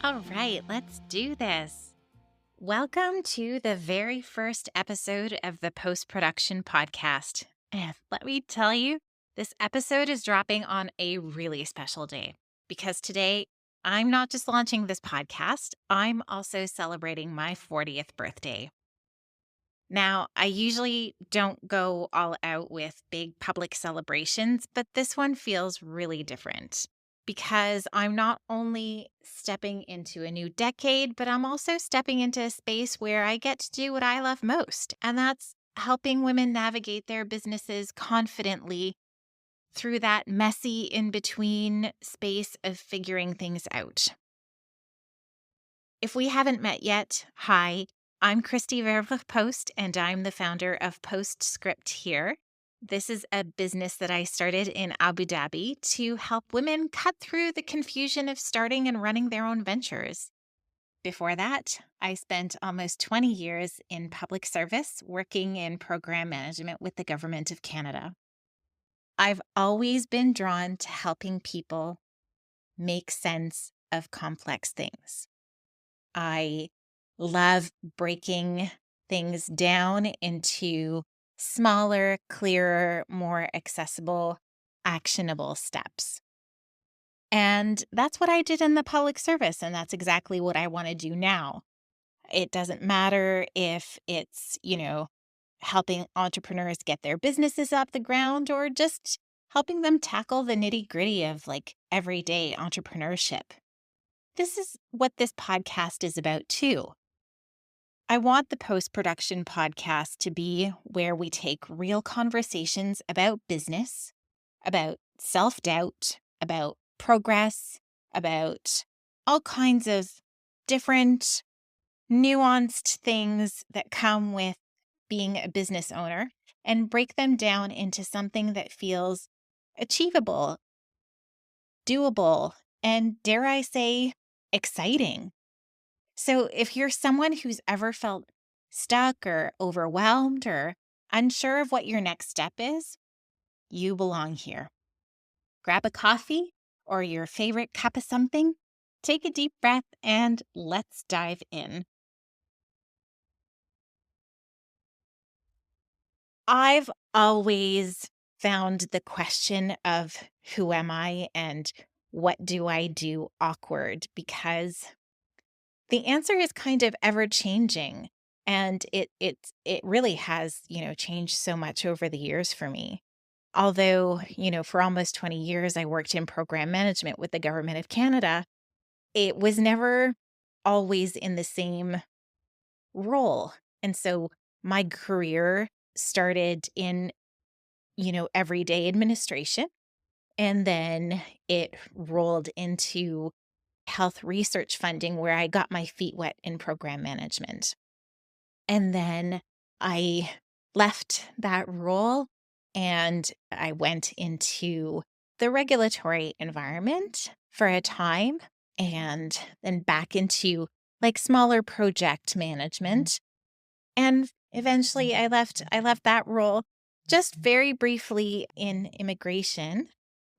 All right, let's do this. Welcome to the very first episode of the Post Production Podcast. And let me tell you, this episode is dropping on a really special day because today I'm not just launching this podcast, I'm also celebrating my 40th birthday. Now, I usually don't go all out with big public celebrations, but this one feels really different because I'm not only stepping into a new decade, but I'm also stepping into a space where I get to do what I love most, and that's helping women navigate their businesses confidently through that messy in between space of figuring things out. If we haven't met yet, hi, I'm Christy Verwich Post, and I'm the founder of Postscript here. This is a business that I started in Abu Dhabi to help women cut through the confusion of starting and running their own ventures. Before that, I spent almost 20 years in public service working in program management with the Government of Canada. I've always been drawn to helping people make sense of complex things. I love breaking things down into smaller, clearer, more accessible, actionable steps. And that's what I did in the public service. And that's exactly what I want to do now. It doesn't matter if it's, helping entrepreneurs get their businesses off the ground or just helping them tackle the nitty gritty of like everyday entrepreneurship. This is what this podcast is about, too. I want the post production podcast to be where we take real conversations about business, about self doubt, about progress, about all kinds of different nuanced things that come with being a business owner and break them down into something that feels achievable, doable, and dare I say, exciting. So, if you're someone who's ever felt stuck or overwhelmed or unsure of what your next step is, you belong here. Grab a coffee or your favorite cup of something, take a deep breath, and let's dive in. I've always found the question of who am I and what do I do awkward because the answer is kind of ever changing, and it really has, changed so much over the years for me. Although, for almost 20 years I worked in program management with the Government of Canada, it was never always in the same role. And so my career started in, everyday administration, and then it rolled into health research funding where I got my feet wet in program management. And then I left that role and I went into the regulatory environment for a time and then back into like smaller project management. And eventually I left that role just very briefly in immigration,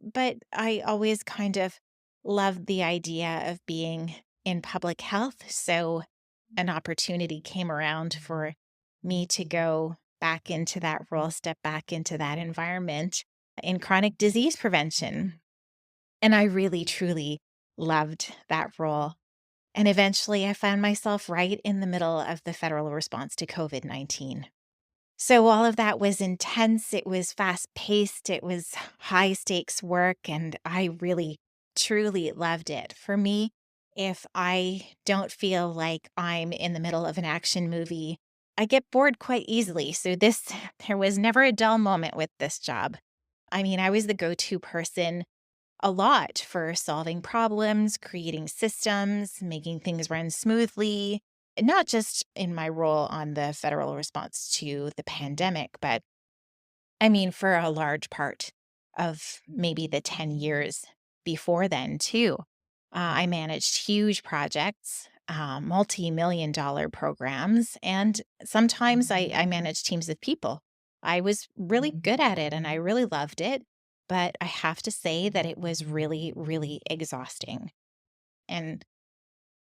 but I always kind of loved the idea of being in public health. So an opportunity came around for me to go back into that role, step back into that environment in chronic disease prevention. And I really, truly loved that role. And eventually I found myself right in the middle of the federal response to COVID-19. So all of that was intense. It was fast paced. It was high stakes work. And I really, truly loved it. For me, if I don't feel like I'm in the middle of an action movie, I get bored quite easily. So there was never a dull moment with this job. I mean, I was the go to person a lot for solving problems, creating systems, making things run smoothly, not just in my role on the federal response to the pandemic, but I mean, for a large part of maybe the 10 years before then, too. I managed huge projects, multi-million dollar programs, and sometimes I managed teams of people. I was really good at it and I really loved it, but I have to say that it was really, really exhausting. And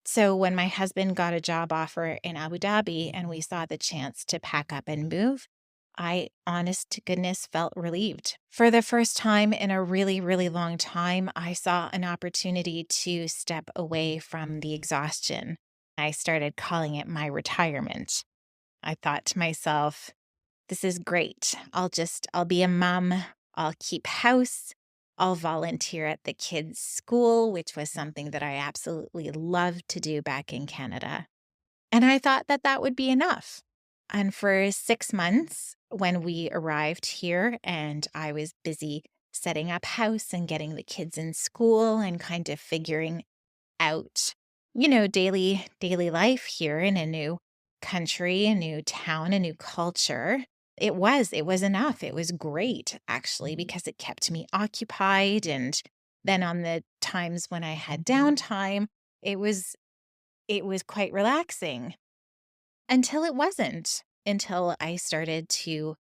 So when my husband got a job offer in Abu Dhabi and we saw the chance to pack up and move, I, honest to goodness, felt relieved. For the first time in a really, really long time, I saw an opportunity to step away from the exhaustion. I started calling it my retirement. I thought to myself, this is great. I'll be a mom. I'll keep house. I'll volunteer at the kids' school, which was something that I absolutely loved to do back in Canada. And I thought that that would be enough. And for 6 months, when we arrived here and I was busy setting up house and getting the kids in school and kind of figuring out, daily life here in a new country, a new town, a new culture. It was enough. It was great actually because it kept me occupied, and then on the times when I had downtime, it was it was quite relaxing until it wasn't. Until I started to,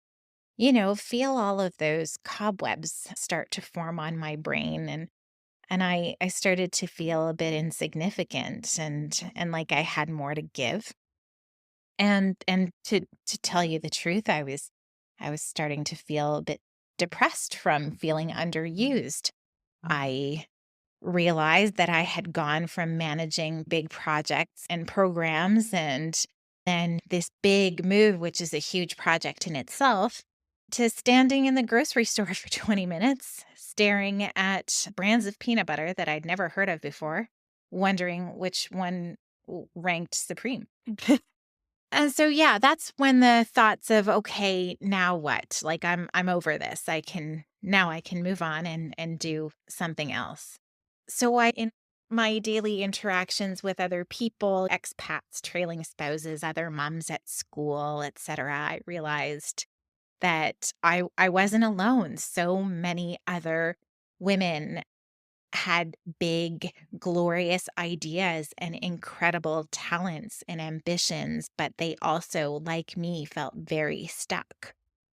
feel all of those cobwebs start to form on my brain, and I started to feel a bit insignificant and like I had more to give. And to tell you the truth, I was starting to feel a bit depressed from feeling underused. I realized that I had gone from managing big projects and programs and then this big move, which is a huge project in itself, to standing in the grocery store for 20 minutes, staring at brands of peanut butter that I'd never heard of before, wondering which one ranked supreme. And so yeah, that's when the thoughts of, okay, now what? Like I'm over this. I can move on and do something else. So I in my daily interactions with other people, expats, trailing spouses, other moms at school, etc., I realized that I wasn't alone. So many other women had big, glorious ideas and incredible talents and ambitions, but they also, like me, felt very stuck.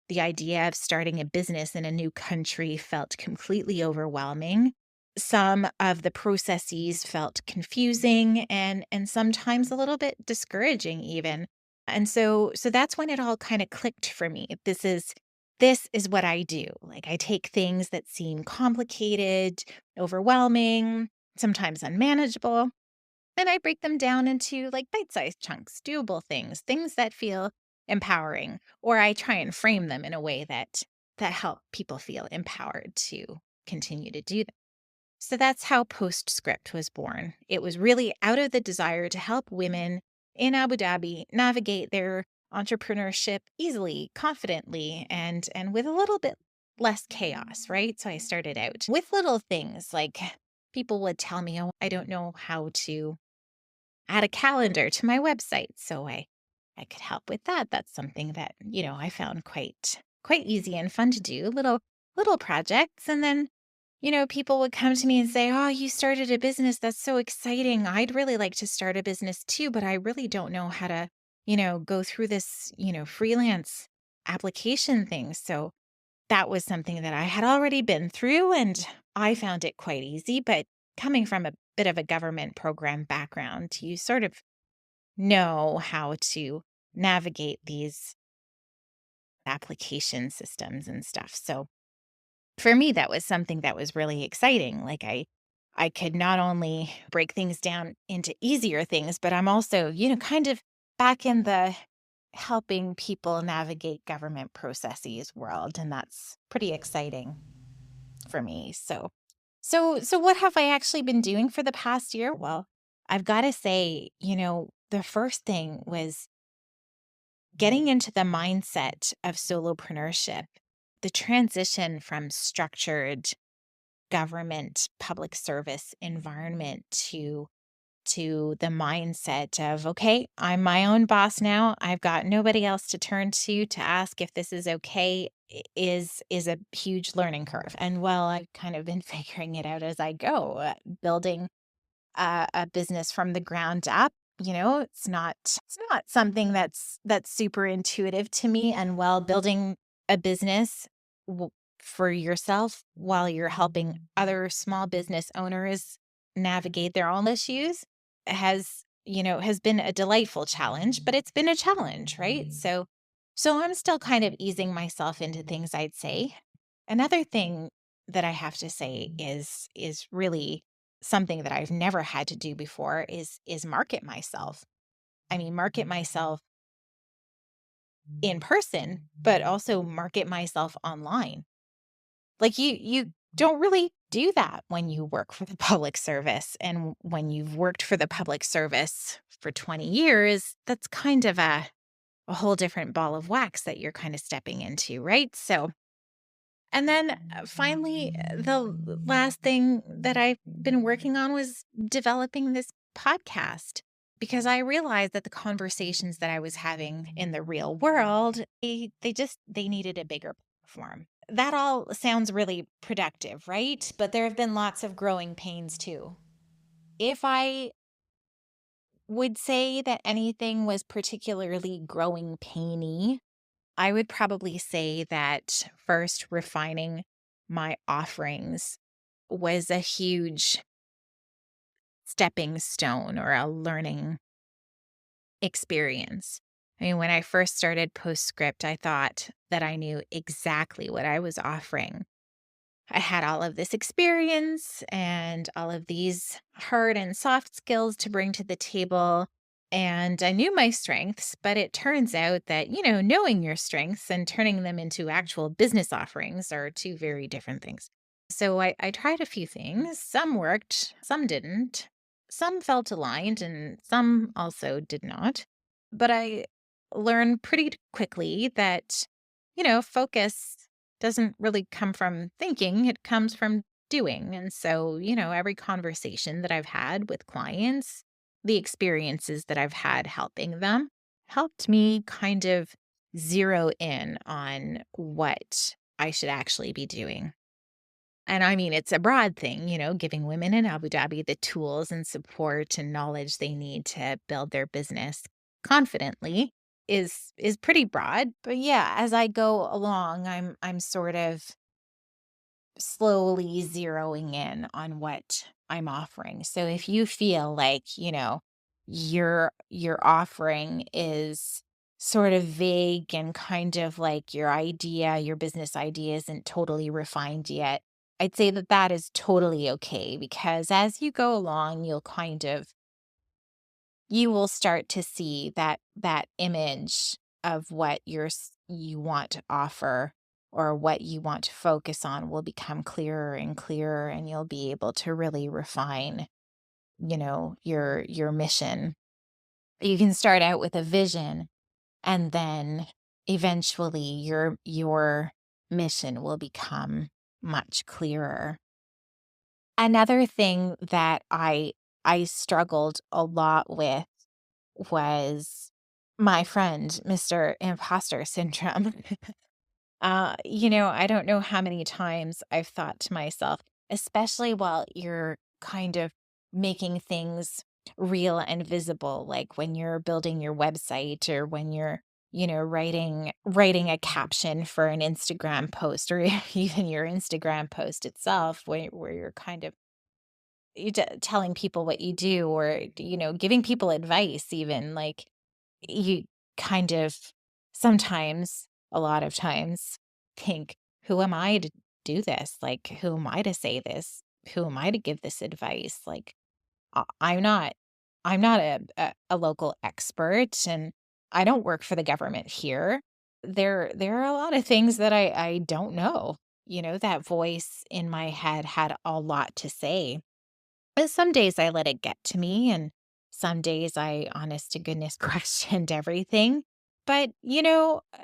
The idea of starting a business in a new country felt completely overwhelming. Some of the processes felt confusing and sometimes a little bit discouraging even. And so that's when it all kind of clicked for me. This is what I do. Like I take things that seem complicated, overwhelming, sometimes unmanageable, and I break them down into like bite-sized chunks, doable things that feel empowering, or I try and frame them in a way that help people feel empowered to continue to do them. So that's how Postscript was born. It was really out of the desire to help women in Abu Dhabi navigate their entrepreneurship easily, confidently, and with a little bit less chaos, right? So I started out with little things like people would tell me, "Oh, I don't know how to add a calendar to my website." So I could help with that. That's something that, I found quite easy and fun to do, little projects. And then, people would come to me and say, "Oh, you started a business. That's so exciting. I'd really like to start a business too, but I really don't know how to, go through this, freelance application thing." So that was something that I had already been through and I found it quite easy. But coming from a bit of a government program background, you sort of know how to navigate these application systems and stuff. So for me, that was something that was really exciting. Like I could not only break things down into easier things, but I'm also, kind of back in the helping people navigate government processes world. And that's pretty exciting for me. So what have I actually been doing for the past year? Well, I've got to say, the first thing was getting into the mindset of solopreneurship, the transition from structured government public service environment to the mindset of, okay, I'm my own boss now. I've got nobody else to turn to ask if this is okay is a huge learning curve. And well, I've kind of been figuring it out as I go, building a business from the ground up. It's not something that's super intuitive to me. And while building a business for yourself while you're helping other small business owners navigate their own issues has has been a delightful challenge, but it's been a challenge, right? So I'm still kind of easing myself into things, I'd say. Another thing that I have to say is really something that I've never had to do before is market myself. I mean, market myself in person, but also market myself online. Like you don't really do that when you work for the public service. And when you've worked for the public service for 20 years, that's kind of a whole different ball of wax that you're kind of stepping into, right? So, and then finally, the last thing that I've been working on was developing this podcast because I realized that the conversations that I was having in the real world, they needed a bigger platform. That all sounds really productive, right? But there have been lots of growing pains too. If I would say that anything was particularly growing painy, I would probably say that first refining my offerings was a huge stepping stone or a learning experience. I mean, when I first started Postscript, I thought that I knew exactly what I was offering. I had all of this experience and all of these hard and soft skills to bring to the table. And I knew my strengths, but it turns out that, knowing your strengths and turning them into actual business offerings are two very different things. So I tried a few things. Some worked, some didn't. Some felt aligned, and some also did not. But I learned pretty quickly that, focus doesn't really come from thinking, it comes from doing. And so, every conversation that I've had with clients, the experiences that I've had helping them, helped me kind of zero in on what I should actually be doing. And I mean, it's a broad thing, giving women in Abu Dhabi the tools and support and knowledge they need to build their business confidently is pretty broad. But yeah, as I go along, I'm sort of slowly zeroing in on what I'm offering. So if you feel like, your offering is sort of vague and kind of like your business idea isn't totally refined yet, I'd say that that is totally okay because as you go along, you will start to see that image of what you want to offer or what you want to focus on will become clearer and clearer, and you'll be able to really refine, your mission. You can start out with a vision, and then eventually your mission will become much clearer. Another thing that I struggled a lot with was my friend, Mr. Imposter syndrome. I don't know how many times I've thought to myself, especially while you're kind of making things real and visible, like when you're building your website or when you're, writing a caption for an Instagram post or even your Instagram post itself, where you're kind of telling people what you do or, giving people advice, even like you kind of sometimes, a lot of times, think, who am I to do this? Like, who am I to say this? Who am I to give this advice? Like, I'm not, I'm not a local expert, and I don't work for the government here. There are a lot of things that I don't know. That voice in my head had a lot to say. And some days I let it get to me, and some days I, honest to goodness, questioned everything. But,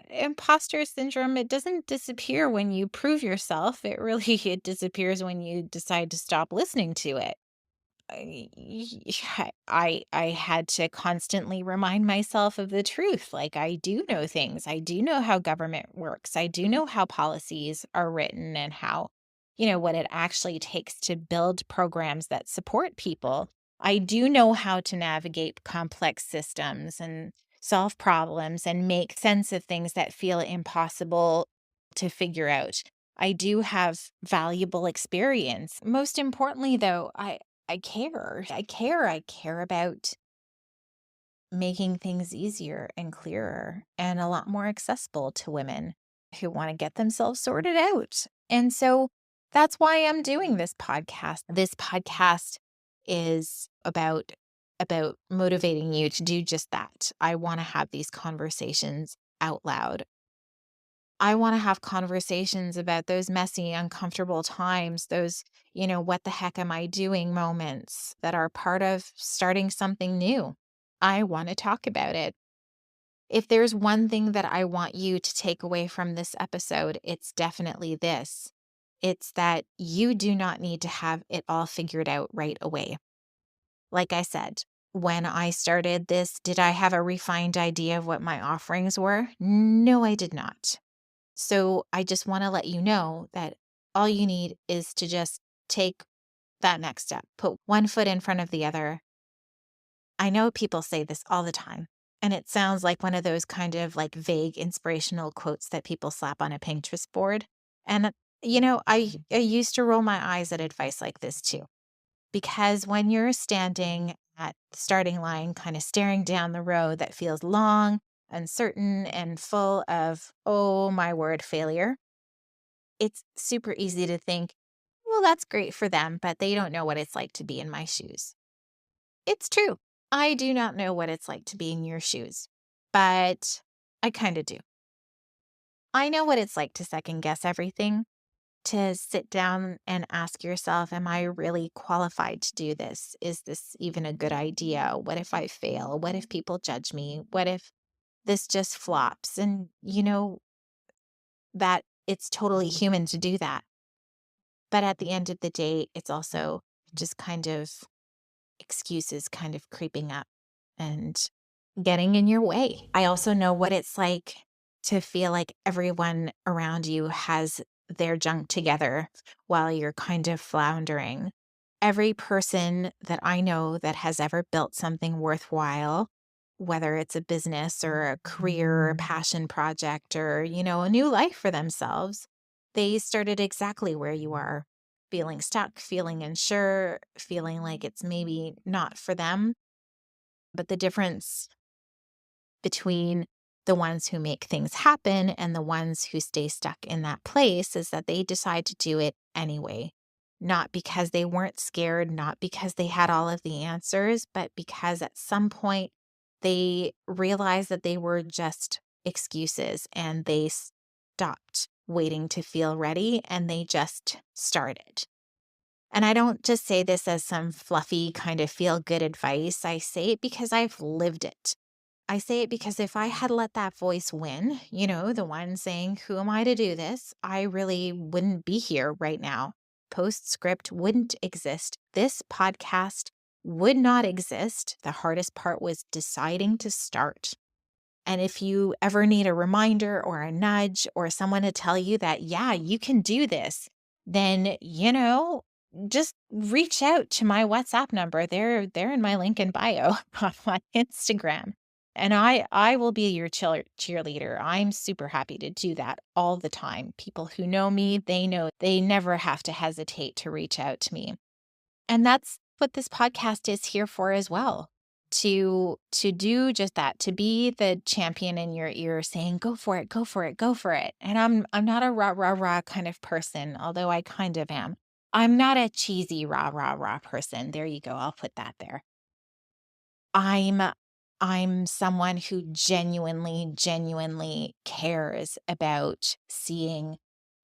imposter syndrome, it doesn't disappear when you prove yourself. It really it disappears when you decide to stop listening to it. I had to constantly remind myself of the truth. Like, I do know things. I do know how government works. I do know how policies are written and how, what it actually takes to build programs that support people. I do know how to navigate complex systems and solve problems and make sense of things that feel impossible to figure out. I do have valuable experience. Most importantly, though, I care. I care about making things easier and clearer and a lot more accessible to women who want to get themselves sorted out. And so that's why I'm doing this podcast. This podcast is about motivating you to do just that. I want to have these conversations out loud. I want to have conversations about those messy, uncomfortable times, those, what the heck am I doing moments that are part of starting something new. I want to talk about it. If there's one thing that I want you to take away from this episode, it's definitely this. It's that you do not need to have it all figured out right away. Like I said, when I started this, did I have a refined idea of what my offerings were? No, I did not. So I just want to let you know that all you need is to just take that next step, put one foot in front of the other. I know people say this all the time, and it sounds like one of those kind of like vague inspirational quotes that people slap on a Pinterest board. And, I used to roll my eyes at advice like this too, because when you're standing at the starting line, kind of staring down the road that feels long, uncertain, and full of, oh my word, failure, it's super easy to think, well, that's great for them, but they don't know what it's like to be in my shoes. It's true. I do not know what it's like to be in your shoes, but I kind of do. I know what it's like to second guess everything, to sit down and ask yourself, am I really qualified to do this? Is this even a good idea? What if I fail? What if people judge me? What if this just flops? And that it's totally human to do that. But at the end of the day, it's also just kind of excuses kind of creeping up and getting in your way. I also know what it's like to feel like everyone around you has their junk together while you're kind of floundering. Every person that I know that has ever built something worthwhile, whether it's a business or a career or passion project or, a new life for themselves, they started exactly where you are, feeling stuck, feeling unsure, feeling like it's maybe not for them. But the difference between the ones who make things happen and the ones who stay stuck in that place is that they decide to do it anyway. Not because they weren't scared, not because they had all of the answers, but because at some point they realized that they were just excuses and they stopped waiting to feel ready and they just started. And I don't just say this as some fluffy kind of feel good advice. I say it because I've lived it. I say it because if I had let that voice win, the one saying, who am I to do this? I really wouldn't be here right now. Postscript wouldn't exist. This podcast would not exist. The hardest part was deciding to start. And if you ever need a reminder or a nudge or someone to tell you that, yeah, you can do this, then, just reach out to my WhatsApp number. They're in my link in bio on my Instagram. And I will be your cheerleader. I'm super happy to do that all the time. People who know me, they know they never have to hesitate to reach out to me. And that's what this podcast is here for as well. To do just that, to be the champion in your ear saying, go for it, go for it, go for it. And I'm not a rah, rah, rah kind of person, although I kind of am. I'm not a cheesy rah, rah, rah person. There you go. I'll put that there. I'm I'm someone who genuinely cares about seeing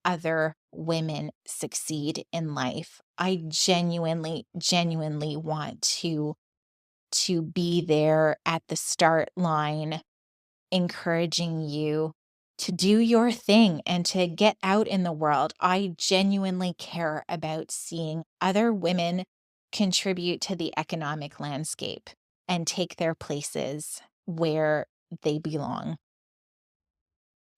other women succeed in life. I genuinely want to be there at the start line, encouraging you to do your thing and to get out in the world. I genuinely care about seeing other women contribute to the economic landscape and take their places where they belong.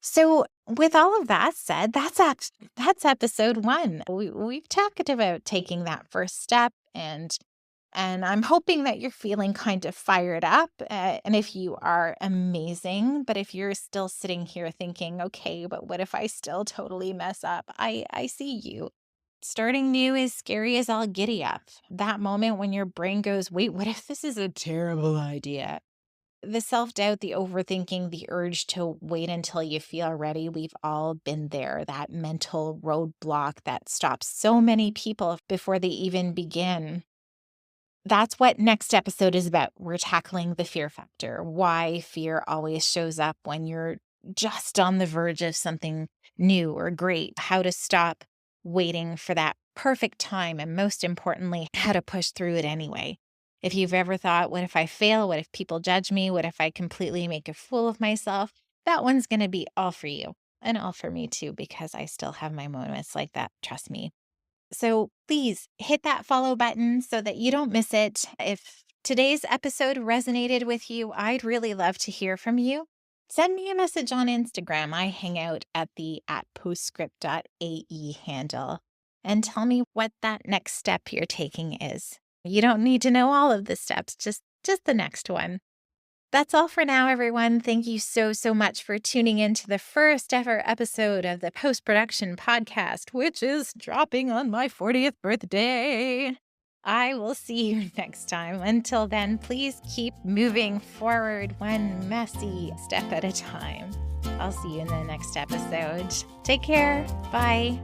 So, with all of that said, that's episode 1. We've talked about taking that first step, and I'm hoping that you're feeling kind of fired up. And if you are, amazing. But if you're still sitting here thinking, okay, but what if I still totally mess up? I see you. Starting new is scary as all giddy up. That moment when your brain goes, wait, what if this is a terrible idea? The self-doubt, the overthinking, the urge to wait until you feel ready, we've all been there. That mental roadblock that stops so many people before they even begin. That's what next episode is about. We're tackling the fear factor, why fear always shows up when you're just on the verge of something new or great, how to stop waiting for that perfect time, and most importantly, how to push through it anyway. If you've ever thought, what if I fail? What if people judge me? What if I completely make a fool of myself? That one's going to be all for you and all for me too, because I still have my moments like that. Trust me. So please hit that follow button so that you don't miss it. If today's episode resonated with you, I'd really love to hear from you. Send me a message on Instagram. I hang out at the @postscript.ae handle, and tell me what that next step you're taking is. You don't need to know all of the steps, just the next one. That's all for now, everyone. Thank you so much for tuning in to the first ever episode of the Post-Production Podcast, which is dropping on my 40th birthday. I will see you next time. Until then, please keep moving forward one messy step at a time. I'll see you in the next episode. Take care. Bye.